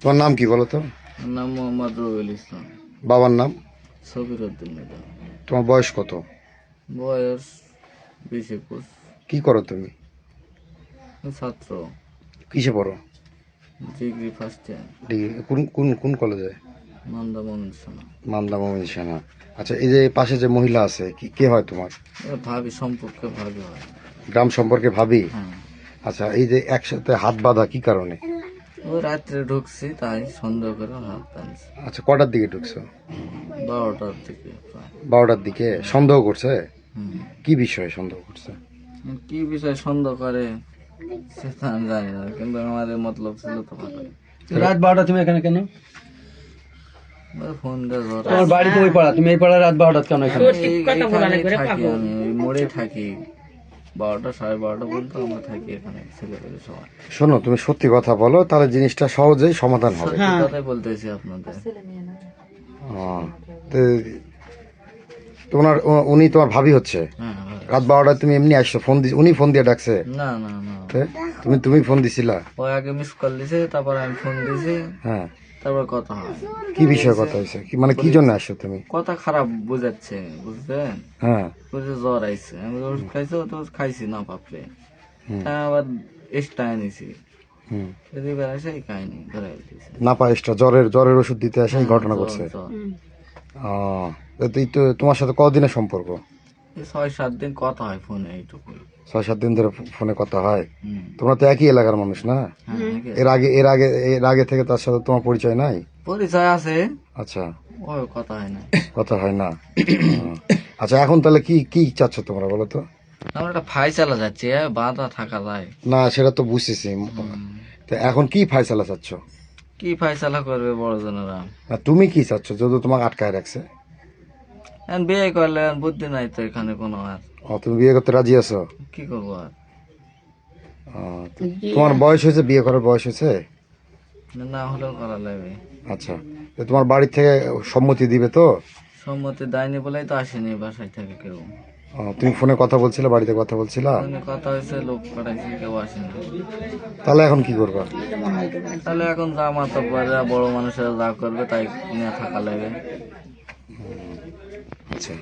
তোমার নাম কি বলো তো? আমার নাম মোহাম্মদ রবিউল ইসলাম। বাবার নাম? সবির উদ্দিন মিদা। তোমার বয়স কত? বয়স 20-21। কি করো তুমি? ছাত্র, কিসে পড়ো? Degree first year. ডিগ্রি কোন কোন কোন কলেজে? মান্দা মমিনসোনা। মামদা মমিন সেনা। আচ্ছা, এই যে পাশে যে মহিলা আছে কে হয় তোমার? ভাবি সম্পর্কে ভাবি হয়। গ্রাম সম্পর্কে ভাবি? হ্যাঁ, আচ্ছা, এই যে একসাথে হাত বাঁধা কি কারণে? ওই রাত্রে ঢুকছি তাই সন্দেহ করে হাত টানছি। আচ্ছা, কটার দিকে ঢুকছো? 12টার দিকে প্রায়। 12টার দিকে সন্দেহ করছে? হুম। কি বিষয়ে সন্দেহ করছে? কি বিষয় সন্দেহ করে সেটা আমি জানি না, কিন্তু আমাদের মতলব ছিল তো ভালো। রাত 12টা তুমি এখানে কেন? ফোন দিয়ে ধরে তোমার বাড়ি তো ওই পাড়া, তুমি এই পাড়া রাত 12টা কেন এখানে? এইখানেই থাকি আমি, ওই মোড়ে থাকি। 12টা 12:30 পর্যন্ত আমরা থাকি এখানে ছেলেপেলে সবাই। শোনো, তুমি সত্যি কথা বলো, তাহলে জিনিসটা সহজেই সমাধান হবে। সত্যি কথাই বলতেছি আপনাদের। ও, তো উনি তোমার ভাবি হচ্ছে? হ্যাঁ ভাই। রাত 12টায় তুমি এমনি আসছো? উনি ফোন দিয়ে ডাকছে? না না না, তে? তুমি ফোন দিছিলা? ও আগে মিস কল দিছে, তারপর আমি ফোন দিছি, হ্যাঁ। তারপর কথা হয়। কি বিষয়ে কথা হয়েছে? কি মানে কি জন্য আসছো তুমি? কথা খারাপ বুঝাচ্ছে, বুঝলেন? হ্যাঁ। বলছে জ্বর আইছে, আমি ওষুধ খাইছি, ও তো খাইছি না পাপড়ে। হুম। তাই আবার এক্সট্রা এনেছি, হুম। যদি বেড়াইছে এই কাহিনি ধরে দিয়েছে। না পায়েসটা জ্বরের ওষুধ দিতে আসে এই ঘটনা জ্বর, ঘটছে? জ্বর। ও, তো তোমার সাথে কদিনের সম্পর্ক? এই 6-7 দিন কথা হয় ফোনে, এইটুকুই। 6-7 দিন ধরে ফোনে কথা হয়? হুম। তোমরা তো একই এলাকার মানুষ না? হ্যাঁ, নাকি? এর আগে থেকে তার সাথে তোমার পরিচয় নাই? পরিচয় আছে, আচ্ছা, ওই কথা হয় না। কথা হয় না। ও, আচ্ছা, এখন তাহলে কি কি চাচ্ছ তোমরা বলো তো? আমরা একটা ফাইসালা যাচ্ছি, বাধা থাকা যায়। না, সেটা তো বুঝতেছি। তো এখন কি ফায়সালা চাচ্ছ? কি ফাইসালা করবে বড়জনেরা? না, তুমি কি চাচ্ছ যদি তোমাকে আটকায় রাখছে? এখন বিয়ে করলে এখন বুদ্ধি নাই তো এখানে কোনো আর। ও, তুমি বিয়ে করতে রাজি আছো? কি করবো আর? ও, তোমার বয়স হয়েছে, বিয়ে করার বয়স হয়েছে? না হলেও করা লাগবে। আচ্ছা, তো তোমার বাড়ির থেকে সম্মতি দিবে তো? সম্মতি দেয়নি বলেই তো আসেনি বাসায় থেকে কেউ। ও, তুমি ফোনে কথা বলছিলে, বাড়িতে কথা বলছিলা? ফোনে কথা হয়েছে, লোক পাঠাইছে, কেউ আসেনি। তাহলে এখন কি করবা? তাহলে এখন যা মাতাব্বররা বড় মানুষেরা যা করবে তাই নিয়ে থাকা লাগে। আচ্ছা।